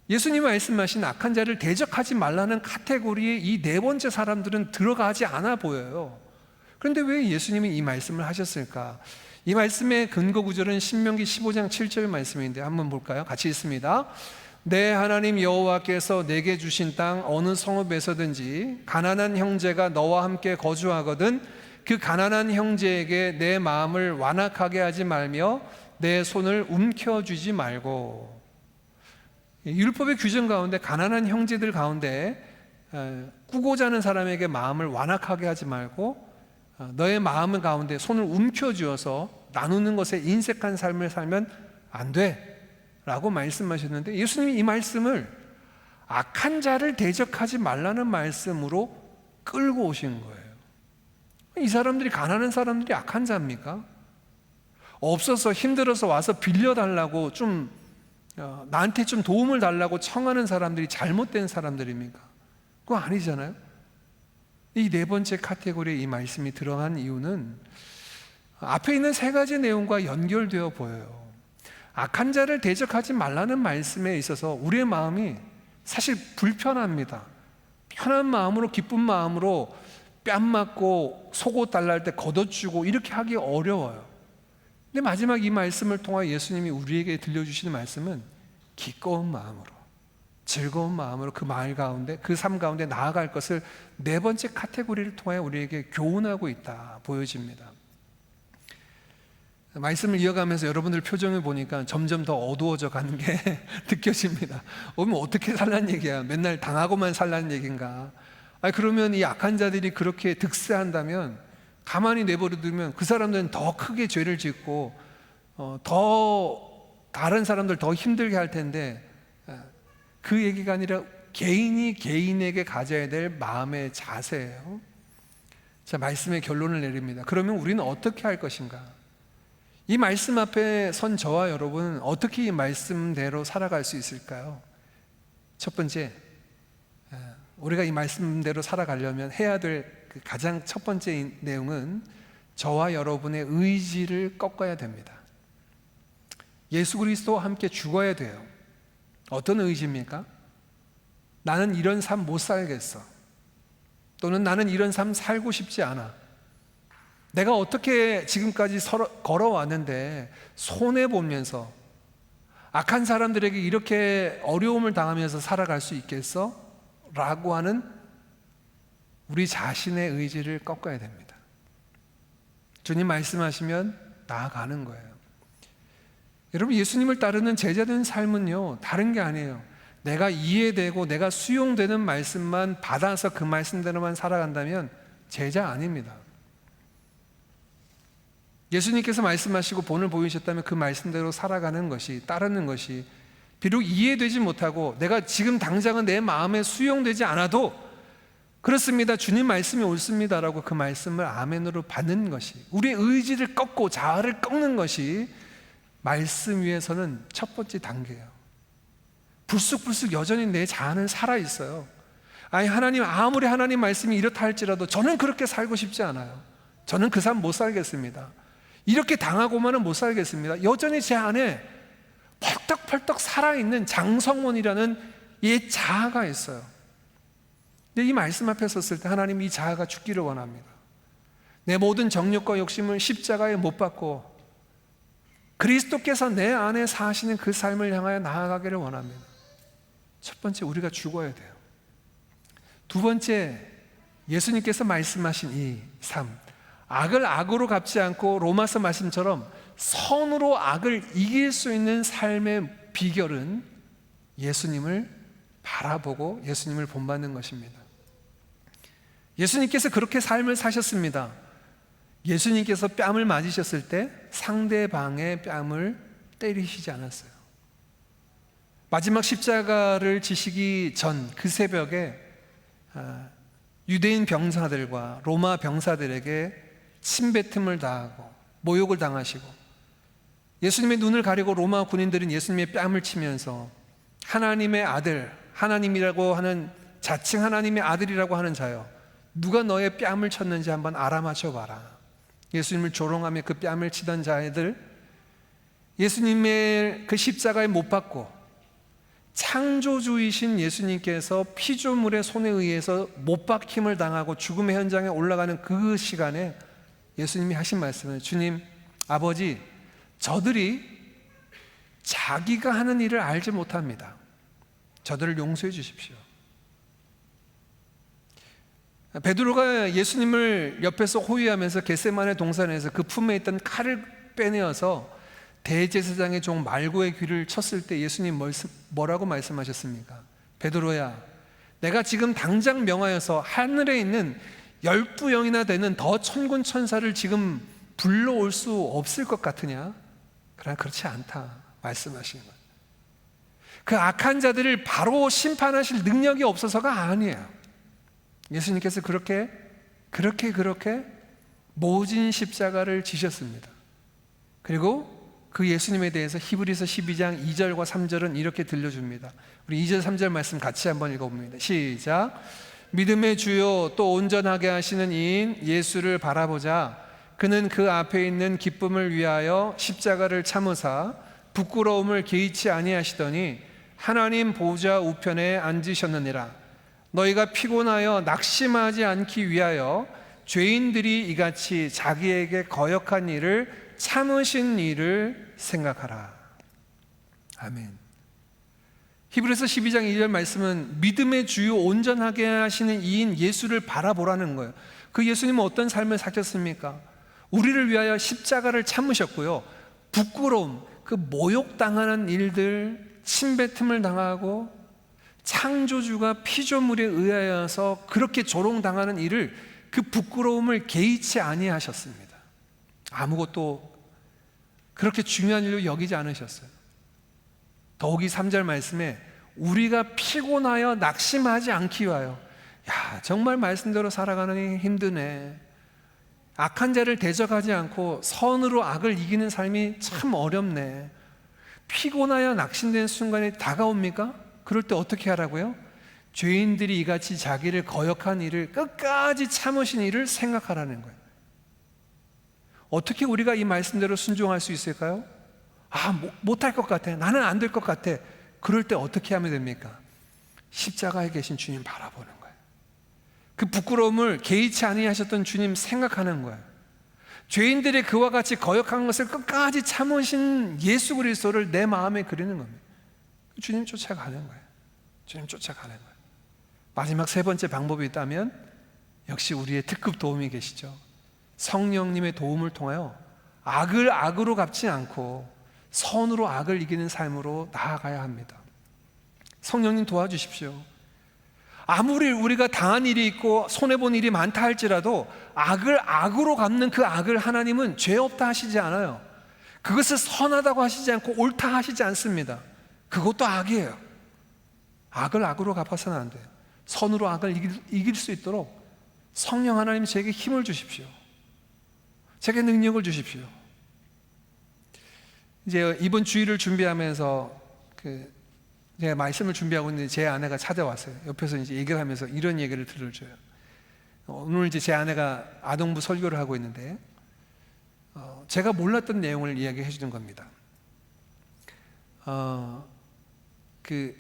예수님이 말씀하신 악한 자를 대적하지 말라는 카테고리에 이 네 번째 사람들은 들어가지 않아 보여요. 그런데 왜 예수님이 이 말씀을 하셨을까? 이 말씀의 근거 구절은 신명기 15장 7절 말씀인데 한번 볼까요? 같이 읽습니다. 내 하나님 여호와께서 내게 주신 땅 어느 성읍에서든지 가난한 형제가 너와 함께 거주하거든 그 가난한 형제에게 내 마음을 완악하게 하지 말며 내 손을 움켜쥐지 말고. 율법의 규정 가운데 가난한 형제들 가운데 꾸고자 하는 사람에게 마음을 완악하게 하지 말고 너의 마음 가운데 손을 움켜쥐어서 나누는 것에 인색한 삶을 살면 안 돼 라고 말씀하셨는데 예수님이 이 말씀을 악한 자를 대적하지 말라는 말씀으로 끌고 오신 거예요. 이 사람들이 가난한 사람들이 악한 자입니까? 없어서 힘들어서 와서 빌려달라고 나한테 좀 도움을 달라고 청하는 사람들이 잘못된 사람들입니까? 그거 아니잖아요. 이 네 번째 카테고리에 이 말씀이 들어간 이유는 앞에 있는 세 가지 내용과 연결되어 보여요. 악한 자를 대적하지 말라는 말씀에 있어서 우리의 마음이 사실 불편합니다. 편한 마음으로 기쁜 마음으로 뺨 맞고 속옷 달랄 때 걷어주고 이렇게 하기 어려워요. 근데 마지막 이 말씀을 통해 예수님이 우리에게 들려주시는 말씀은 기꺼운 마음으로 즐거운 마음으로 그 마을 가운데 그 삶 가운데 나아갈 것을 네 번째 카테고리를 통해 우리에게 교훈하고 있다 보여집니다. 말씀을 이어가면서 여러분들 표정을 보니까 점점 더 어두워져 가는 게 느껴집니다. 오면 어떻게 살란 얘기야? 맨날 당하고만 살라는 얘기인가? 그러면 이 악한 자들이 그렇게 득세한다면 가만히 내버려두면 그 사람들은 더 크게 죄를 짓고 더 다른 사람들 더 힘들게 할 텐데 그 얘기가 아니라 개인이 개인에게 가져야 될 마음의 자세예요. 자, 말씀의 결론을 내립니다. 그러면 우리는 어떻게 할 것인가? 이 말씀 앞에 선 저와 여러분은 어떻게 이 말씀대로 살아갈 수 있을까요? 첫 번째, 우리가 이 말씀대로 살아가려면 해야 될 그 가장 첫 번째 내용은 저와 여러분의 의지를 꺾어야 됩니다. 예수 그리스도와 함께 죽어야 돼요. 어떤 의지입니까? 나는 이런 삶 못 살겠어. 또는 나는 이런 삶 살고 싶지 않아. 내가 어떻게 지금까지 걸어왔는데 손해보면서 악한 사람들에게 이렇게 어려움을 당하면서 살아갈 수 있겠어? 라고 하는 우리 자신의 의지를 꺾어야 됩니다. 주님 말씀하시면 나아가는 거예요. 여러분, 예수님을 따르는 제자된 삶은요, 다른 게 아니에요. 내가 이해되고 내가 수용되는 말씀만 받아서 그 말씀대로만 살아간다면 제자 아닙니다. 예수님께서 말씀하시고 본을 보이셨다면 그 말씀대로 살아가는 것이, 따르는 것이, 비록 이해되지 못하고 내가 지금 당장은 내 마음에 수용되지 않아도 그렇습니다, 주님 말씀이 옳습니다 라고 그 말씀을 아멘으로 받는 것이, 우리의 의지를 꺾고 자아를 꺾는 것이 말씀 위에서는 첫 번째 단계예요. 불쑥불쑥 여전히 내 자아는 살아있어요. 아니, 하나님, 아무리 하나님 말씀이 이렇다 할지라도 저는 그렇게 살고 싶지 않아요. 저는 그 삶 못 살겠습니다. 이렇게 당하고만은 못 살겠습니다. 여전히 제 안에 펄떡펄떡 살아있는 장성원이라는 이 자아가 있어요. 근데 이 말씀 앞에 섰을 때 하나님, 이 자아가 죽기를 원합니다. 내 모든 정욕과 욕심을 십자가에 못 박고 그리스도께서 내 안에 사시는 그 삶을 향하여 나아가기를 원합니다. 첫 번째, 우리가 죽어야 돼요. 두 번째, 예수님께서 말씀하신 이 삶, 악을 악으로 갚지 않고 로마서 말씀처럼 선으로 악을 이길 수 있는 삶의 비결은 예수님을 바라보고 예수님을 본받는 것입니다. 예수님께서 그렇게 삶을 사셨습니다. 예수님께서 뺨을 맞으셨을 때 상대방의 뺨을 때리시지 않았어요. 마지막 십자가를 지시기 전 그 새벽에 유대인 병사들과 로마 병사들에게 침뱉음을 당하고 모욕을 당하시고, 예수님의 눈을 가리고 로마 군인들은 예수님의 뺨을 치면서 하나님의 아들, 하나님이라고 하는, 자칭 하나님의 아들이라고 하는 자여, 누가 너의 뺨을 쳤는지 한번 알아맞혀 봐라. 예수님을 조롱하며 그 뺨을 치던 자애들, 예수님의 그 십자가에 못 박고 창조주이신 예수님께서 피조물의 손에 의해서 못 박힘을 당하고 죽음의 현장에 올라가는 그 시간에 예수님이 하신 말씀은, 주님, 아버지, 저들이 자기가 하는 일을 알지 못합니다. 저들을 용서해 주십시오. 베드로가 예수님을 옆에서 호위하면서 겟세마네 동산에서 그 품에 있던 칼을 빼내어서 대제사장의 종 말고의 귀를 쳤을 때 예수님 뭐라고 말씀하셨습니까? 베드로야, 내가 지금 당장 명하여서 하늘에 있는 12영이나 되는 더 천군 천사를 지금 불러올 수 없을 것 같으냐? 그러나 그렇지 않다 말씀하시는 거예요. 그 악한 자들을 바로 심판하실 능력이 없어서가 아니에요. 예수님께서 그렇게 모진 십자가를 지셨습니다. 그리고 그 예수님에 대해서 히브리서 12장 2절과 3절은 이렇게 들려줍니다. 우리 2절 3절 말씀 같이 한번 읽어봅니다. 시작. 믿음의 주요 또 온전하게 하시는 이인 예수를 바라보자. 그는 그 앞에 있는 기쁨을 위하여 십자가를 참으사 부끄러움을 개의치 아니하시더니 하나님 보좌 우편에 앉으셨느니라. 너희가 피곤하여 낙심하지 않기 위하여 죄인들이 이같이 자기에게 거역한 일을 참으신 일을 생각하라. 아멘. 히브리서 12장 2절 말씀은 믿음의 주요 온전하게 하시는 이인 예수를 바라보라는 거예요. 그 예수님은 어떤 삶을 사셨습니까? 우리를 위하여 십자가를 참으셨고요, 부끄러움, 그 모욕당하는 일들, 침뱉음을 당하고 창조주가 피조물에 의하여서 그렇게 조롱당하는 일을, 그 부끄러움을 개의치 아니하셨습니다. 아무것도 그렇게 중요한 일로 여기지 않으셨어요. 더욱이 3절 말씀에 우리가 피곤하여 낙심하지 않기 위하여, 야, 정말 말씀대로 살아가는 힘드네. 악한 자를 대적하지 않고 선으로 악을 이기는 삶이 참 어렵네. 피곤하여 낙심된 순간이 다가옵니까? 그럴 때 어떻게 하라고요? 죄인들이 이같이 자기를 거역한 일을 끝까지 참으신 일을 생각하라는 거예요. 어떻게 우리가 이 말씀대로 순종할 수 있을까요? 못할 것 같아. 나는 안 될 것 같아. 그럴 때 어떻게 하면 됩니까? 십자가에 계신 주님 바라보는 거예요. 그 부끄러움을 개의치 아니하셨던 주님 생각하는 거예요. 죄인들이 그와 같이 거역한 것을 끝까지 참으신 예수 그리스도를 내 마음에 그리는 겁니다. 주님 쫓아가는 거예요. 주님 쫓아가는 거예요. 마지막 세 번째 방법이 있다면 역시 우리의 특급 도움이 계시죠. 성령님의 도움을 통하여 악을 악으로 갚지 않고 선으로 악을 이기는 삶으로 나아가야 합니다. 성령님 도와주십시오. 아무리 우리가 당한 일이 있고 손해본 일이 많다 할지라도 악을 악으로 갚는 그 악을 하나님은 죄 없다 하시지 않아요. 그것을 선하다고 하시지 않고 옳다 하시지 않습니다. 그것도 악이에요. 악을 악으로 갚아서는 안 돼요. 선으로 악을 이길 수 있도록 성령 하나님 제게 힘을 주십시오. 제게 능력을 주십시오. 이제 이번 주일을 준비하면서 제가 말씀을 준비하고 있는데 제 아내가 찾아왔어요. 옆에서 이제 얘기를 하면서 이런 얘기를 들려줘요. 오늘 이제 제 아내가 아동부 설교를 하고 있는데 제가 몰랐던 내용을 이야기해 주는 겁니다. 그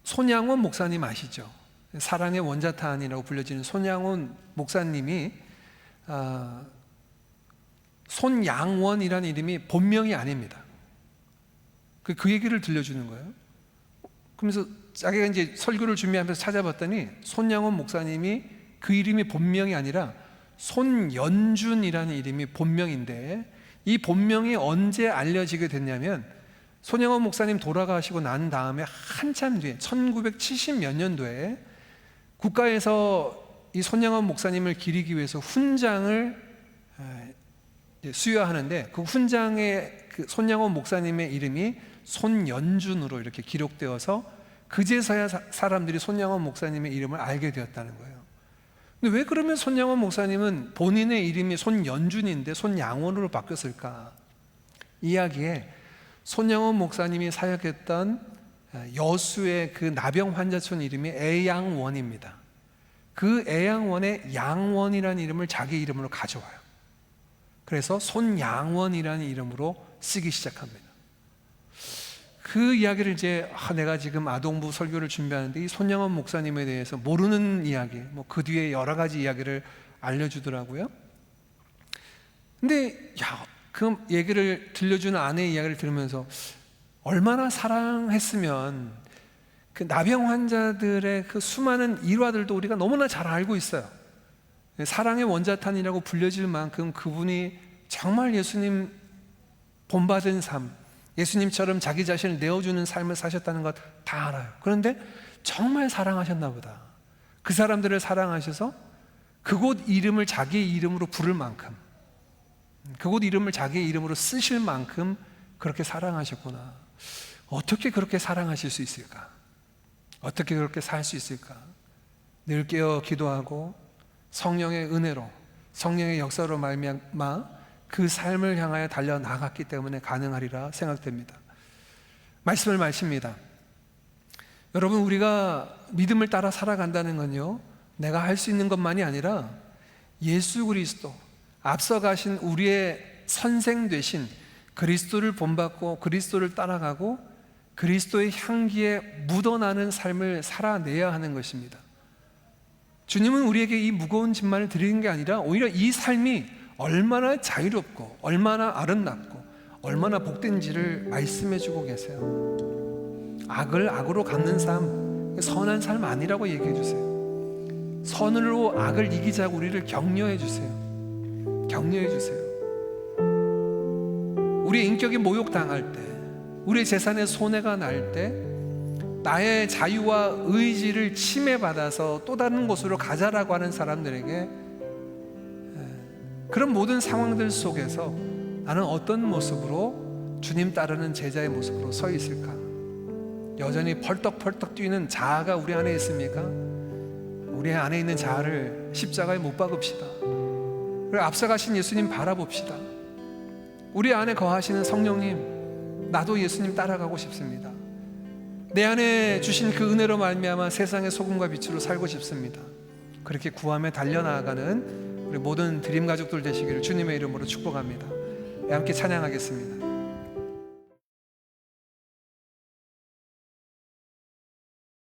손양원 목사님 아시죠? 사랑의 원자탄이라고 불려지는 손양원 목사님이 손양원이라는 이름이 본명이 아닙니다. 그 얘기를 들려주는 거예요. 그러면서 자기가 이제 설교를 준비하면서 찾아봤더니 손양원 목사님이 그 이름이 본명이 아니라 손연준이라는 이름이 본명인데, 이 본명이 언제 알려지게 됐냐면 손양원 목사님 돌아가시고 난 다음에 한참 뒤에 1970 몇 년도에 국가에서 이 손양원 목사님을 기리기 위해서 훈장을 수여하는데 그 훈장에 그 손양원 목사님의 이름이 손연준으로 이렇게 기록되어서 그제서야 사람들이 손양원 목사님의 이름을 알게 되었다는 거예요. 근데 왜 그러면 손양원 목사님은 본인의 이름이 손연준인데 손양원으로 바뀌었을까? 이야기에 손양원 목사님이 사역했던 여수의 그 나병 환자촌 이름이 애양원입니다. 그 애양원의 양원이라는 이름을 자기 이름으로 가져와요. 그래서 손양원이라는 이름으로 쓰기 시작합니다. 그 이야기를 이제 내가 지금 아동부 설교를 준비하는데 이 손양원 목사님에 대해서 모르는 이야기, 그 뒤에 여러 가지 이야기를 알려주더라고요. 근데 그 얘기를 들려주는 아내의 이야기를 들으면서 얼마나 사랑했으면 그 나병 환자들의 그 수많은 일화들도 우리가 너무나 잘 알고 있어요. 사랑의 원자탄이라고 불려질 만큼 그분이 정말 예수님 본받은 삶, 예수님처럼 자기 자신을 내어주는 삶을 사셨다는 것 다 알아요. 그런데 정말 사랑하셨나 보다. 그 사람들을 사랑하셔서 그곳 이름을 자기의 이름으로 부를 만큼, 그곳 이름을 자기의 이름으로 쓰실 만큼 그렇게 사랑하셨구나. 어떻게 그렇게 사랑하실 수 있을까? 어떻게 그렇게 살 수 있을까? 늘 깨어 기도하고 성령의 은혜로, 성령의 역사로 말미암아 그 삶을 향하여 달려나갔기 때문에 가능하리라 생각됩니다. 말씀을 마칩니다. 여러분, 우리가 믿음을 따라 살아간다는 건요, 내가 할 수 있는 것만이 아니라 예수 그리스도, 앞서가신 우리의 선생 되신 그리스도를 본받고 그리스도를 따라가고 그리스도의 향기에 묻어나는 삶을 살아내야 하는 것입니다. 주님은 우리에게 이 무거운 짐만을 드리는 게 아니라 오히려 이 삶이 얼마나 자유롭고 얼마나 아름답고 얼마나 복된지를 말씀해 주고 계세요. 악을 악으로 갚는 삶, 선한 삶 아니라고 얘기해 주세요. 선으로 악을 이기자고 우리를 격려해 주세요. 격려해 주세요. 우리의 인격이 모욕당할 때, 우리의 재산에 손해가 날 때, 나의 자유와 의지를 침해받아서 또 다른 곳으로 가자라고 하는 사람들에게 그런 모든 상황들 속에서 나는 어떤 모습으로 주님 따르는 제자의 모습으로 서 있을까? 여전히 펄떡펄떡 뛰는 자아가 우리 안에 있습니까? 우리 안에 있는 자아를 십자가에 못 박읍시다. 그리고 앞서가신 예수님 바라봅시다. 우리 안에 거하시는 성령님, 나도 예수님 따라가고 싶습니다. 내 안에 주신 그 은혜로 말미암아 세상의 소금과 빛으로 살고 싶습니다. 그렇게 구함에 달려나가는 우리 모든 드림 가족들 되시기를 주님의 이름으로 축복합니다. 함께 찬양하겠습니다.